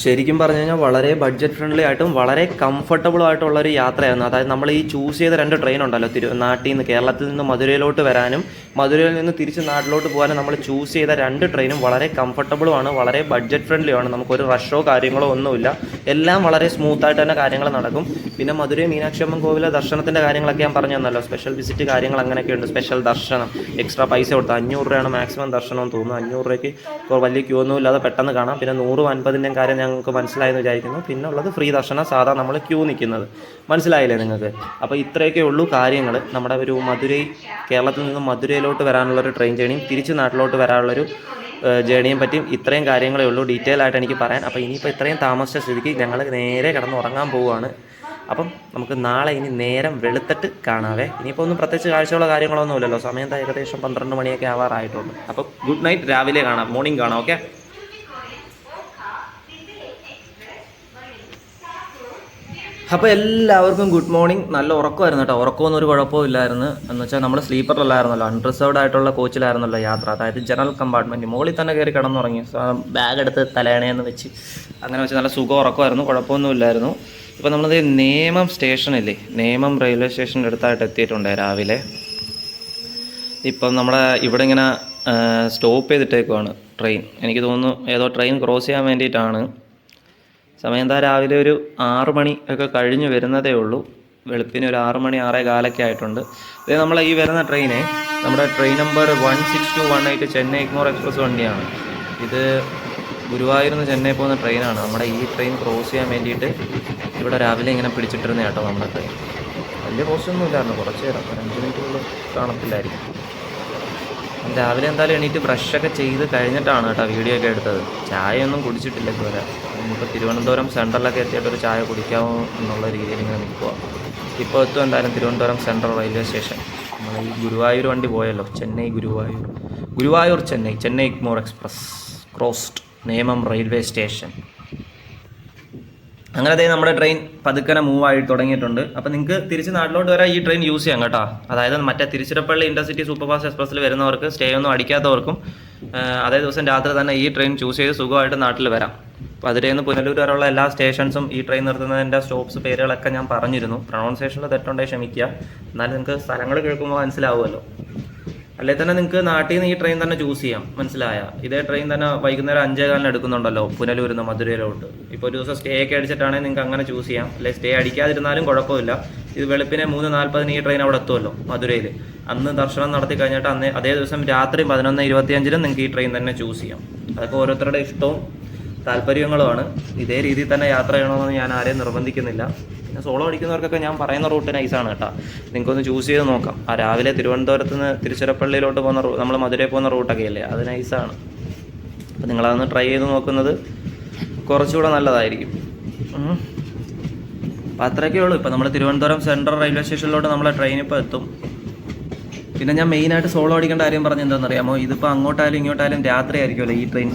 ശരിക്കും പറഞ്ഞു കഴിഞ്ഞാൽ വളരെ ബഡ്ജറ്റ് ഫ്രണ്ട്ലി ആയിട്ടും വളരെ കംഫർട്ടബിൾ ആയിട്ടുള്ളൊരു യാത്രയായിരുന്നു. അതായത് നമ്മൾ ഈ ചൂസ് ചെയ്ത 2 ട്രെയിൻ ഉണ്ടല്ലോ, നാട്ടിൽ നിന്ന് കേരളത്തിൽ നിന്ന് മധുരയിലോട്ട് വരാനും മധുരയിൽ നിന്ന് തിരിച്ച് നാട്ടിലോട്ട് പോകാനും നമ്മൾ ചൂസ് ചെയ്ത 2 ട്രെയിനും വളരെ കംഫർട്ടബിളുമാണ്, വളരെ ബഡ്ജറ്റ് ഫ്രണ്ട്ലിയാണ്. നമുക്കൊരു റഷോ കാര്യങ്ങളോ ഒന്നുമില്ല. എല്ലാം വളരെ സ്മൂത്തായിട്ട് തന്നെ കാര്യങ്ങൾ നടക്കും. പിന്നെ മധുരൈ മീനാക്ഷി അമ്മൻ കോവിലെ ദർശനത്തിൻ്റെ കാര്യങ്ങളൊക്കെ ഞാൻ പറഞ്ഞു തന്നല്ലോ. സ്പെഷ്യൽ വിസിറ്റ് കാര്യങ്ങൾ അങ്ങനെയൊക്കെ ഉണ്ട്. സ്പെഷ്യൽ ദർശനം എക്സ്ട്രാ പൈസ കൊടുത്ത് 500 രൂപയാണ് മാക്സിമം ദർശനം എന്ന് തോന്നുന്നു. 500 രൂപയ്ക്ക് വലിയ ക്യൂ ഒന്നും ഇല്ലാതെ പെട്ടെന്ന് കാണാം. പിന്നെ 150-ൻ്റെയും കാര്യം ഞങ്ങൾക്ക് മനസ്സിലായെന്ന് വിചാരിക്കുന്നു. പിന്നെ ഉള്ളത് ഫ്രീ ദർശനം, സാധാ നമ്മൾ ക്യൂ നിൽക്കുന്നത്. മനസ്സിലായില്ലേ നിങ്ങൾക്ക്? അപ്പോൾ ഇത്രയൊക്കെ ഉള്ളൂ കാര്യങ്ങൾ. നമ്മുടെ ഒരു മധുരൈ, കേരളത്തിൽ നിന്ന് മധുരയിലോട്ട് വരാനുള്ളൊരു ട്രെയിൻ ജേണിയും തിരിച്ച് നാട്ടിലോട്ട് വരാനുള്ളൊരു ജേണിയും പറ്റിയും ഇത്രയും കാര്യങ്ങളേ ഉള്ളൂ ഡീറ്റെയിൽ ആയിട്ട് എനിക്ക് പറയാൻ. അപ്പോൾ ഇനിയിപ്പോൾ ഇത്രയും താമസിച്ച സ്ഥിതിക്ക് ഞങ്ങൾ നേരെ കിടന്ന് ഉറങ്ങാൻ പോവുകയാണ്. അപ്പം നമുക്ക് നാളെ ഇനി നേരം വെളുത്തിട്ട് കാണാവേ. ഇനിയിപ്പോൾ ഒന്നും പ്രത്യേകിച്ച് കാഴ്ചകളോ കാര്യങ്ങളൊന്നും ഇല്ലല്ലോ. സമയം ഏകദേശം 12 മണിയൊക്കെ ആവാറായിട്ടുള്ളൂ. അപ്പോൾ ഗുഡ് നൈറ്റ്. രാവിലെ കാണാം, മോർണിംഗ് കാണാം. ഓക്കെ. അപ്പോൾ എല്ലാവർക്കും ഗുഡ് മോർണിംഗ്. നല്ല ഉറക്കമായിരുന്നു കേട്ടോ. ഉറക്കമൊന്നും ഒരു കുഴപ്പവും ഇല്ലായിരുന്നു. എന്ന് വെച്ചാൽ നമ്മൾ സ്ലീപ്പറിലല്ലായിരുന്നല്ലോ, അൺറിസർവ്ഡ് ആയിട്ടുള്ള കോച്ചിലായിരുന്നല്ലോ യാത്ര. അതായത് ജനറൽ കമ്പാർട്ട്മെൻറ്റ് മുകളിൽ തന്നെ കയറി കിടന്നുറങ്ങി. ബാഗ് എടുത്ത് തലയണയെന്ന് വെച്ച് അങ്ങനെ വെച്ച് നല്ല സുഖം ഉറക്കമായിരുന്നു, കുഴപ്പമൊന്നും ഇല്ലായിരുന്നു. ഇപ്പോൾ നമ്മളത് നേമം സ്റ്റേഷനില്ലേ, നേമം റെയിൽവേ സ്റ്റേഷൻ്റെ അടുത്തായിട്ട് എത്തിയിട്ടുണ്ട് രാവിലെ. ഇപ്പം നമ്മുടെ ഇവിടെ ഇങ്ങനെ സ്റ്റോപ്പ് ചെയ്തിട്ടേക്കുവാണ് ട്രെയിൻ. എനിക്ക് തോന്നുന്നു ഏതോ ട്രെയിൻ ക്രോസ് ചെയ്യാൻ വേണ്ടിയിട്ടാണ്. സമയം എന്താ രാവിലെ ഒരു 6 മണി ഒക്കെ കഴിഞ്ഞ് വരുന്നതേ ഉള്ളൂ. വെളുപ്പിന് ഒരു 6 മണി 6:15 ആയിട്ടുണ്ട്. ഇത് നമ്മൾ ഈ വരുന്ന ട്രെയിന് നമ്മുടെ train number 16218 Chennai Egmore express വണ്ടിയാണ്. ഇത് ഗുരുവായൂരിൽ നിന്ന് ചെന്നൈ പോകുന്ന ട്രെയിനാണ്. നമ്മുടെ ഈ ട്രെയിൻ ക്രോസ് ചെയ്യാൻ വേണ്ടിയിട്ട് ഇവിടെ രാവിലെ ഇങ്ങനെ പിടിച്ചിട്ടിരുന്ന കേട്ടോ നമ്മുടെ ട്രെയിൻ. വലിയ പോസ്റ്റൊന്നും ഇല്ലായിരുന്നു, കുറച്ച് നേരം, ഒരു 5 മിനിറ്റുള്ളിൽ കാണത്തില്ലായിരിക്കും. രാവിലെ എന്തായാലും എണീറ്റ് ബ്രഷൊക്കെ ചെയ്ത് കഴിഞ്ഞിട്ടാണ് കേട്ടോ വീഡിയോ ഒക്കെ എടുത്തത്. ചായയൊന്നും കുടിച്ചിട്ടില്ല ഇതുവരെ. ഇപ്പോൾ തിരുവനന്തപുരം സെൻട്രലൊക്കെ എത്തിയിട്ടൊരു ചായ കുടിക്കാമോ എന്നുള്ള രീതിയിൽ ഇങ്ങനെ നിൽക്കുക. ഇപ്പോൾ എത്തും എന്തായാലും തിരുവനന്തപുരം സെൻട്രൽ റെയിൽവേ സ്റ്റേഷൻ. നമ്മൾ ഈ ഗുരുവായൂർ വണ്ടി പോയല്ലോ, Chennai Guruvayur Chennai Egmore express crossed Nemom railway station. അങ്ങനെ അതേ നമ്മുടെ ട്രെയിൻ പതുക്കനെ മൂവ് ആയി തുടങ്ങിയിട്ടുണ്ട്. അപ്പോൾ നിങ്ങൾക്ക് തിരിച്ച് നാട്ടിലോട്ട് വരാൻ ഈ ട്രെയിൻ യൂസ് ചെയ്യാം കേട്ടോ. അതായത് മറ്റേ തിരുച്ചിറപ്പള്ളി ഇൻ്റർസിറ്റി സൂപ്പർഫാസ്റ്റ് എക്സ്പ്രസ്സിൽ വരുന്നവർക്ക്, സ്റ്റേ ഒന്നും അടിക്കാത്തവർക്കും അതേ ദിവസം രാത്രി തന്നെ ഈ ട്രെയിൻ ചൂസ് ചെയ്ത് സുഖമായിട്ട് നാട്ടിൽ വരാം. അതിലേ നിന്ന് പുനലൂർ വരെയുള്ള എല്ലാ സ്റ്റേഷൻസും ഈ ട്രെയിൻ നിർത്തുന്നതിൻ്റെ സ്റ്റോപ്സ് പേരുകളൊക്കെ ഞാൻ പറഞ്ഞിരുന്നു. പ്രൊണൗൺസിയേഷനിൽ തെറ്റുണ്ടെങ്കിൽ ക്ഷമിക്കുക, എന്നാലും നിങ്ങൾക്ക് സ്ഥലങ്ങൾ കേൾക്കുമ്പോൾ മനസ്സിലാവുമല്ലോ. അല്ലെങ്കിൽ തന്നെ നിങ്ങൾക്ക് നാട്ടിൽ നിന്ന് ഈ ട്രെയിൻ തന്നെ ചൂസ് ചെയ്യാം, മനസ്സിലായ. ഇതേ ട്രെയിൻ തന്നെ വൈകുന്നേരം 5:15 എടുക്കുന്നുണ്ടല്ലോ പുനലൂരിൽ നിന്ന് മധുരയിലോട്ട്. ഇപ്പോൾ ഒരു ദിവസം സ്റ്റേ ഒക്കെ അടിച്ചിട്ടാണെങ്കിൽ നിങ്ങൾക്ക് അങ്ങനെ ചൂസ് ചെയ്യാം. അല്ലെങ്കിൽ സ്റ്റേ അടിക്കാതിരുന്നാലും കുഴപ്പമില്ല. ഇത് വെളുപ്പിനെ 3:40 ഈ ട്രെയിൻ അവിടെ എത്തുമല്ലോ മധുരയിൽ. അന്ന് ദർശനം നടത്തി കഴിഞ്ഞിട്ട് അതേ ദിവസം രാത്രി 11:25 നിങ്ങൾക്ക് ഈ ട്രെയിൻ തന്നെ ചൂസ് ചെയ്യാം. അതൊക്കെ ഓരോരുത്തരുടെ ഇഷ്ടവും താല്പര്യങ്ങളുമാണ്. ഇതേ രീതിയിൽ തന്നെ യാത്ര ചെയ്യണമെന്ന് ഞാൻ ആരെയും നിർബന്ധിക്കുന്നില്ല. പിന്നെ സോളോ അടിക്കുന്നവർക്കൊക്കെ ഞാൻ പറയുന്ന റൂട്ട് നൈസാണ് കേട്ടോ. നിങ്ങൾക്കൊന്ന് ചൂസ് ചെയ്ത് നോക്കാം. ആ രാവിലെ തിരുവനന്തപുരത്ത് നിന്ന് തിരുച്ചിറപ്പള്ളിയിലോട്ട് പോകുന്ന നമ്മൾ മധുരയിൽ പോകുന്ന റൂട്ടൊക്കെ അല്ലേ, അത് നൈസാണ്. അപ്പോൾ നിങ്ങളതൊന്ന് ട്രൈ ചെയ്ത് നോക്കുന്നത് കുറച്ചുകൂടെ നല്ലതായിരിക്കും. അപ്പോൾ അത്രയൊക്കെ ഉള്ളൂ. ഇപ്പോൾ നമ്മൾ തിരുവനന്തപുരം സെൻട്രൽ റെയിൽവേ സ്റ്റേഷനിലോട്ട് നമ്മളെ ട്രെയിൻ ഇപ്പോൾ എത്തും. പിന്നെ ഞാൻ മെയിനായിട്ട് സോളോ അടിക്കേണ്ട കാര്യം പറഞ്ഞ് എന്താണെന്നറിയാമോ, ഇതിപ്പോൾ അങ്ങോട്ടായാലും ഇങ്ങോട്ടായാലും രാത്രി ആയിരിക്കുമല്ലോ ഈ ട്രെയിൻ.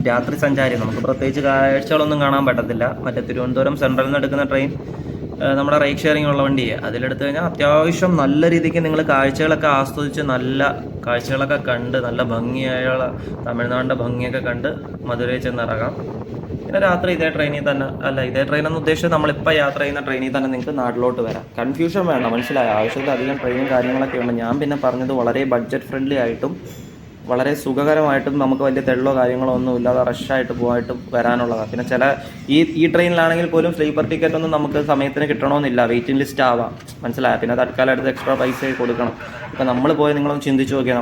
രാത്രി സഞ്ചാരി, നമുക്ക് പ്രത്യേകിച്ച് കാഴ്ചകളൊന്നും കാണാൻ പറ്റത്തില്ല. മറ്റേ തിരുവനന്തപുരം സെൻട്രലിൽ നിന്ന് എടുക്കുന്ന ട്രെയിൻ നമ്മുടെ റൈഡ് ഷെയറിംഗ് ഉള്ള വണ്ടിയെ അതിലെടുത്ത് കഴിഞ്ഞാൽ അത്യാവശ്യം നല്ല രീതിക്ക് നിങ്ങൾ കാഴ്ചകളൊക്കെ ആസ്വദിച്ച് നല്ല കാഴ്ചകളൊക്കെ കണ്ട് നല്ല ഭംഗിയായുള്ള തമിഴ്നാടിൻ്റെ ഭംഗിയൊക്കെ കണ്ട് മധുരയിൽ ചെന്നിറങ്ങാം. പിന്നെ രാത്രി ഇതേ ട്രെയിനിൽ തന്നെ, ഇതേ ട്രെയിനെന്ന് ഉദ്ദേശിച്ച് നമ്മളിപ്പോൾ യാത്ര ചെയ്യുന്ന ട്രെയിനിൽ തന്നെ നിങ്ങൾക്ക് നാട്ടിലോട്ട് വരാം. കൺഫ്യൂഷൻ വേണ്ട, മനസ്സിലായ. ആവശ്യത്തിലധികം ട്രെയിനും കാര്യങ്ങളൊക്കെ ഉണ്ട്. ഞാൻ പിന്നെ പറഞ്ഞത് വളരെ ബഡ്ജറ്റ് ഫ്രണ്ട്ലി ആയിട്ടും വളരെ സുഖകരമായിട്ടും നമുക്ക് വലിയ തെള്ളോ കാര്യങ്ങളോ ഒന്നും ഇല്ലാതെ റഷായിട്ട് പോകായിട്ടും വരാനുള്ളതാണ്. പിന്നെ ഈ ട്രെയിനിലാണെങ്കിൽ പോലും സ്ലീപ്പർ ടിക്കറ്റ് ഒന്നും നമുക്ക് സമയത്തിന് കിട്ടണമെന്നില്ല, വെയിറ്റിംഗ് ലിസ്റ്റ് ആവാം, മനസ്സിലായ. പിന്നെ തൽക്കാലം എടുത്ത് എക്സ്ട്രാ പൈസ കൊടുക്കണം. ഇപ്പം നമ്മൾ പോയി നിങ്ങളൊന്ന് ചിന്തിച്ച് നോക്കിയാൽ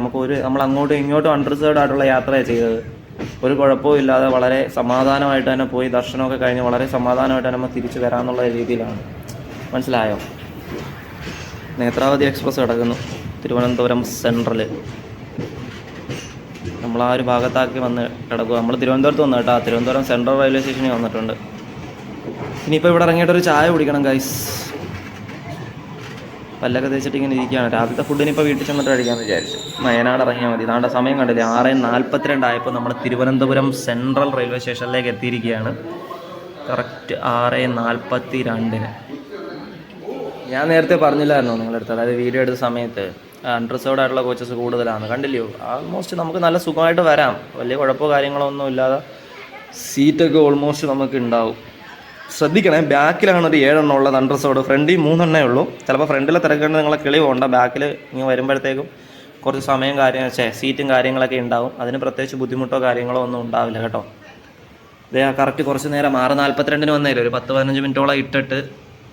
നമ്മൾ അങ്ങോട്ടും ഇങ്ങോട്ടും അൺറിസർവ്ഡ് ആയിട്ടുള്ള യാത്രയാണ് ചെയ്തത്. ഒരു കുഴപ്പവും ഇല്ലാതെ വളരെ സമാധാനമായിട്ട് തന്നെ പോയി ദർശനമൊക്കെ കഴിഞ്ഞ് വളരെ സമാധാനമായിട്ട് നമ്മൾ തിരിച്ച് വരാമെന്നുള്ള രീതിയിലാണ്, മനസ്സിലായോ. നേത്രാവതി എക്സ്പ്രസ് കിടക്കുന്നു തിരുവനന്തപുരം സെൻട്രൽ. നമ്മൾ ആ ഒരു ഭാഗത്താക്കി വന്ന് കിടക്കുക. നമ്മൾ തിരുവനന്തപുരത്ത് വന്നു കേട്ടോ, തിരുവനന്തപുരം സെൻട്രൽ റെയിൽവേ സ്റ്റേഷനിൽ വന്നിട്ടുണ്ട്. ഇനിയിപ്പോൾ ഇവിടെ ഇറങ്ങിയിട്ടൊരു ചായ കുടിക്കണം ഗൈസ്. പല്ലൊക്കെ തേച്ചിട്ട് ഇങ്ങനെ ഇരിക്കുകയാണ്. രാവിലത്തെ ഫുഡിനിപ്പോൾ വീട്ടിൽ ചെന്നിട്ട് കഴിക്കാമെന്ന് വിചാരിച്ചു. വയനാട് ഇറങ്ങിയാൽ മതി. നാണ്ട സമയം കണ്ടില്ലേ, 6:42 ആയപ്പോൾ നമ്മൾ തിരുവനന്തപുരം സെൻട്രൽ റെയിൽവേ സ്റ്റേഷനിലേക്ക് എത്തിയിരിക്കുകയാണ്. കറക്റ്റ് 6:42. ഞാൻ നേരത്തെ പറഞ്ഞില്ലായിരുന്നോ നിങ്ങളുടെ അടുത്ത്, അതായത് വീഡിയോ എടുത്ത സമയത്ത് അൺറിസർവ്ഡ് ആയിട്ടുള്ള കോച്ചസ് കൂടുതലാണ്, കണ്ടില്ലയോ. ആൾമോസ്റ്റ് നമുക്ക് നല്ല സുഖമായിട്ട് വരാം, വലിയ കുഴപ്പമോ കാര്യങ്ങളോ ഒന്നും ഇല്ലാതെ സീറ്റൊക്കെ ഓൾമോസ്റ്റ് നമുക്ക് ഉണ്ടാവും. ശ്രദ്ധിക്കണേ, ബാക്കിലാണ് ഒരു 7 എണ്ണം ഉള്ളത് അൺറിസർവ്ഡ്, ഫ്രണ്ടിൽ 3 എണ്ണേ ഉള്ളൂ. ചിലപ്പോൾ ഫ്രണ്ടിലെ തിരക്കേണ്ട നിങ്ങളെ കിളി പോകണ്ട, ബാക്കിൽ ഇങ്ങനെ വരുമ്പോഴത്തേക്കും കുറച്ച് സമയം സീറ്റും കാര്യങ്ങളൊക്കെ ഉണ്ടാവും. അതിന് പ്രത്യേകിച്ച് ബുദ്ധിമുട്ടോ കാര്യങ്ങളോ ഒന്നും ഉണ്ടാവില്ല കേട്ടോ. ഇതേ കറക്റ്റ് കുറച്ച് നേരം 6:42 വന്നേലും ഒരു 10-15 മിനിറ്റോളം ഇട്ടിട്ട്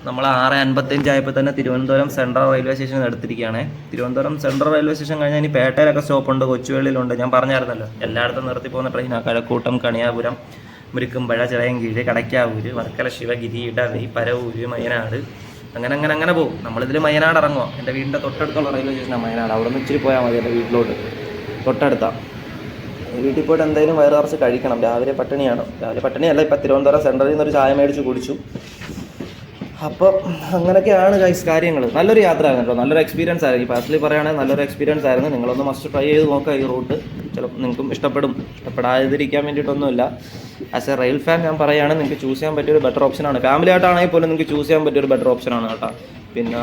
നമ്മൾ 6:55 ആയപ്പോൾ തന്നെ തിരുവനന്തപുരം സെൻട്രൽ റെയിൽവേ സ്റ്റേഷനിൽ എടുത്തിരിക്കുകയാണ്. തിരുവനന്തപുരം സെൻട്രൽ റെയിൽവേ സ്റ്റേഷൻ കഴിഞ്ഞാൽ ഇനി പേട്ടയിലൊക്കെ സ്റ്റോപ്പുണ്ട്, കൊച്ചുവേളിയിലുണ്ട്. ഞാൻ പറഞ്ഞായിരുന്നല്ലോ എല്ലായിടത്തും നിർത്തി പോകുന്ന ട്രെയിനാണ്. കഴക്കൂട്ടം, കണിയാപുരം, മുരിക്കുംപുഴ, ചിറയൻകീഴ്, കടയ്ക്കാവൂര്, വർക്കല, ശിവഗിരി, ഇടവി, പരവൂര്, മയനാട്, അങ്ങനെ പോകും. നമ്മളിതിൽ മയനാട് ഇറങ്ങുക. എൻ്റെ വീടിൻ്റെ തൊട്ടടുത്തുള്ള റെയിൽവേ സ്റ്റേഷനാണ് മയനാട്. അവിടെ നിന്ന് ഇച്ചിരി പോയാൽ മതി എൻ്റെ വീട്ടിലോട്ട്, തൊട്ടടുത്താണ്. വീട്ടിൽ പോയിട്ട് എന്തായാലും വയറ് നിറച്ച് കഴിക്കണം. രാവിലെ പട്ടിണിയാണ്. രാവിലെ പട്ടിണിയല്ല, ഇപ്പം തിരുവനന്തപുരം സെൻട്രലിൽ നിന്നൊരു ചായ മേടിച്ച് കുടിച്ചു. അപ്പം അങ്ങനെയൊക്കെയാണ് ഗൈസ് കാര്യങ്ങൾ. നല്ലൊരു യാത്ര ആയിരുന്നു കേട്ടോ, നല്ലൊരു എക്സ്പീരിയൻസ് ആയിരുന്നു. ഈ പേഴ്സണലി പറയുകയാണെങ്കിൽ നല്ലൊരു എക്സ്പീരിയൻസ് ആയിരുന്നു. നിങ്ങളൊന്ന് മസ്റ്റ് ട്രൈ ചെയ്ത് നോക്കുക ഈ റൂട്ട്. ചിലപ്പോൾ നിങ്ങൾക്കും ഇഷ്ടപ്പെടാതിരിക്കാൻ വേണ്ടിയിട്ടൊന്നുമില്ല. ആസ് എ റെയിൽ ഫാൻ ഞാൻ പറയുകയാണ്, നിങ്ങൾക്ക് ചൂസ് ചെയ്യാൻ പറ്റിയൊരു ബെറ്റർ ഓപ്ഷനാണ്. ഫാമിലി ആയിട്ടാണെങ്കിൽ പോലും നിങ്ങൾക്ക് ചൂസ് ചെയ്യാൻ പറ്റിയൊരു ബെറ്റർ ഓപ്ഷനാണ് കേട്ടോ. പിന്നെ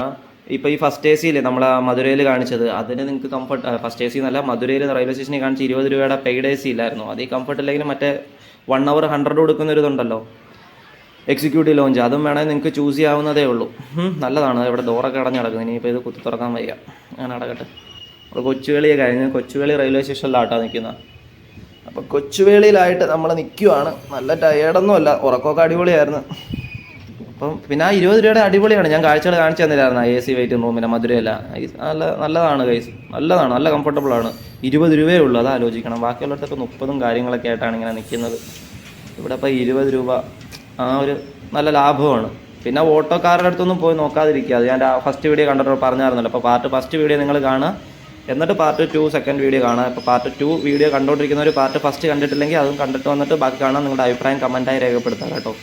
ഇപ്പോൾ ഈ ഫസ്റ്റ് എ സിയിൽ നമ്മൾ മധുരയിൽ കാണിച്ചത്, അതിന് നിങ്ങൾക്ക് കംഫർട്ട്, ഫസ്റ്റ് എ സി എന്നല്ല, മധുരയിൽ റെയിൽവേ സ്റ്റേഷനിൽ കാണിച്ച് 20 രൂപയുടെ പെയ്ഡ് എ സി ഇല്ലായിരുന്നു. അത് ഈ കംഫർട്ട് ഇല്ലെങ്കിൽ മറ്റേ 1 hour 100 കൊടുക്കുന്നൊരിതുണ്ടല്ലോ, എക്സിക്യൂട്ടീവ് ലോഞ്ച്, അതും വേണമെങ്കിൽ നിങ്ങൾക്ക് ചൂസ് ചെയ്യാവുന്നതേ ഉള്ളൂ. നല്ലതാണ്. ഇവിടെ ഡോറൊക്കെ അടഞ്ഞ് കിടക്കുന്നത്, ഇനിയിപ്പോൾ ഇത് കുത്തി തുറക്കാൻ വയ്യ, അങ്ങനെ അടക്കട്ടെ. അപ്പോൾ കൊച്ചുവേളിയെ കഴിഞ്ഞ് കൊച്ചുവേളി റെയിൽവേ സ്റ്റേഷനിലാട്ടോ നിൽക്കുന്നത്. അപ്പോൾ കൊച്ചുവേളിയിലായിട്ട് നമ്മൾ നിൽക്കുവാണ്. നല്ല ടയേർഡൊന്നും അല്ല, ഉറക്കമൊക്കെ അടിപൊളിയായിരുന്നു. അപ്പം പിന്നെ ആ 20 രൂപയുടെ അടിപൊളിയാണ്, ഞാൻ കാഴ്ചകൾ കാണിച്ചു തന്നില്ലായിരുന്നു. AC വെയിറ്റിംഗ് റൂമിൻ്റെ മധുരയില്ല, നല്ലതാണ് ഗൈസ്, നല്ലതാണ്, നല്ല കംഫർട്ടബിളാണ്. 20 രൂപയേ ഉള്ളൂ, അത് ആലോചിക്കണം. ബാക്കിയുള്ളിടത്തൊക്കെ 30 കാര്യങ്ങളൊക്കെ ആയിട്ടാണ് ഇങ്ങനെ നിൽക്കുന്നത്. ഇവിടെ ഇപ്പോൾ 20 രൂപ ആ ഒരു നല്ല ലാഭമാണ്. പിന്നെ ഓട്ടോക്കാരുടെ അടുത്തൊന്നും പോയി നോക്കാതിരിക്കുക, അത് ഞാൻ ഫസ്റ്റ് വീഡിയോ കണ്ടിട്ട് പറഞ്ഞായിരുന്നല്ലോ. അപ്പോൾ ഫസ്റ്റ് വീഡിയോ നിങ്ങൾ കാണുക, എന്നിട്ട് പാർട്ട് 2 സെക്കൻഡ് വീഡിയോ കാണുക. ഇപ്പോൾ പാർട്ട് 2 വീഡിയോ കണ്ടുകൊണ്ടിരിക്കുന്നവർ പാർട്ട് ഫസ്റ്റ് കണ്ടിട്ടില്ലെങ്കിൽ അതും കണ്ടിട്ട് വന്നിട്ട് ബാക്കി കാണാൻ, നിങ്ങളുടെ അഭിപ്രായം കമൻറ്റായി രേഖപ്പെടുത്തുക കേട്ടോ.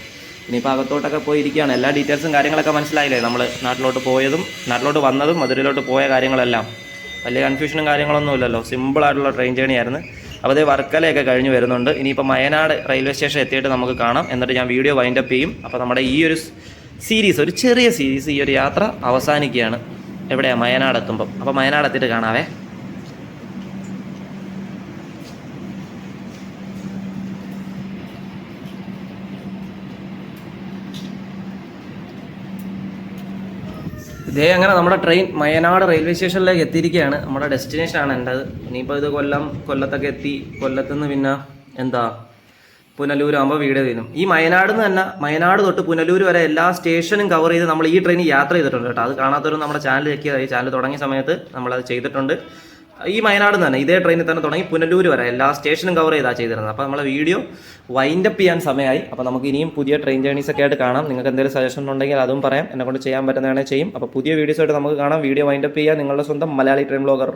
ഇനിയിപ്പോൾ അകത്തോട്ടൊക്കെ പോയിരിക്കുകയാണ്, എല്ലാ ഡീറ്റെയിൽസും കാര്യങ്ങളൊക്കെ മനസ്സിലായില്ലേ, നമ്മൾ നാട്ടിലോട്ട് പോയതും നാട്ടിലോട്ട് വന്നതും മധുരയിലോട്ട് പോയ കാര്യങ്ങളെല്ലാം. വലിയ കൺഫ്യൂഷനും കാര്യങ്ങളൊന്നും ഇല്ലല്ലോ, സിമ്പിളായിട്ടുള്ള ട്രെയിൻ ജേണി ആയിരുന്നു. അപ്പോൾ അതേ വർക്കലയൊക്കെ കഴിഞ്ഞ് വരുന്നുണ്ട്. ഇനിയിപ്പോൾ വയനാട് റെയിൽവേ സ്റ്റേഷൻ എത്തിയിട്ട് നമുക്ക് കാണാം, എന്നിട്ട് ഞാൻ വീഡിയോ വൈൻഡപ്പ് ചെയ്യും. അപ്പോൾ നമ്മുടെ ഈ ഒരു സീരീസ്, ഒരു ചെറിയ സീരീസ്, ഈ ഒരു യാത്ര അവസാനിക്കുകയാണ്. എവിടെയാണ്? വയനാട് എത്തുമ്പം. അപ്പോൾ വയനാട് എത്തിയിട്ട് കാണാവേ. ഇതേ അങ്ങനെ നമ്മുടെ ട്രെയിൻ വയനാട് റെയിൽവേ സ്റ്റേഷനിലേക്ക് എത്തിയിരിക്കുകയാണ്. നമ്മുടെ ഡെസ്റ്റിനേഷനാണ് എൻ്റെത്. ഇനിയിപ്പോൾ ഇത് കൊല്ലത്തൊക്കെ എത്തി, കൊല്ലത്തുനിന്ന് പിന്നെ പുനലൂരാകുമ്പോൾ വീട് തീരും. ഈ വയനാട് തൊട്ട് പുനലൂർ വരെ എല്ലാ സ്റ്റേഷനും കവർ ചെയ്ത് നമ്മൾ ഈ ട്രെയിനിൽ യാത്ര ചെയ്തിട്ടുണ്ട് കേട്ടോ. അത് കാണാത്തവരും നമ്മുടെ ചാനൽ ചെക്ക് ചെയ്താൽ, ഈ ചാനൽ തുടങ്ങിയ സമയത്ത് നമ്മളത് ചെയ്തിട്ടുണ്ട്. ഈ വയനാട് തന്നെ ഇതേ ട്രെയിനിൽ തന്നെ തുടങ്ങി പുനലൂർ വരെ എല്ലാ സ്റ്റേഷനും കവർ ചെയ്താണ് ചെയ്തിരുന്നത്. അപ്പോൾ നമ്മളെ വീഡിയോ വൈൻഡപ്പ് ചെയ്യാൻ സമയമായി. അപ്പോൾ നമുക്ക് ഇനിയും പുതിയ ട്രെയിൻ ജേണീസ് ഒക്കെ ആയിട്ട് കാണാം. നിങ്ങൾക്ക് എന്തെങ്കിലും സജഷൻ ഉണ്ടെങ്കിൽ അതും പറയാം, എന്നെ കൊണ്ട് ചെയ്യാൻ പറ്റുന്നതാണെങ്കിൽ ചെയ്യും. അപ്പോൾ പുതിയ വീഡിയോസായിട്ട് നമുക്ക് കാണാം. വീഡിയോ വൈൻഡപ്പ് ചെയ്യുക. നിങ്ങളുടെ സ്വന്തം മലയാളി ട്രെയിൻ വ്ലോഗർ.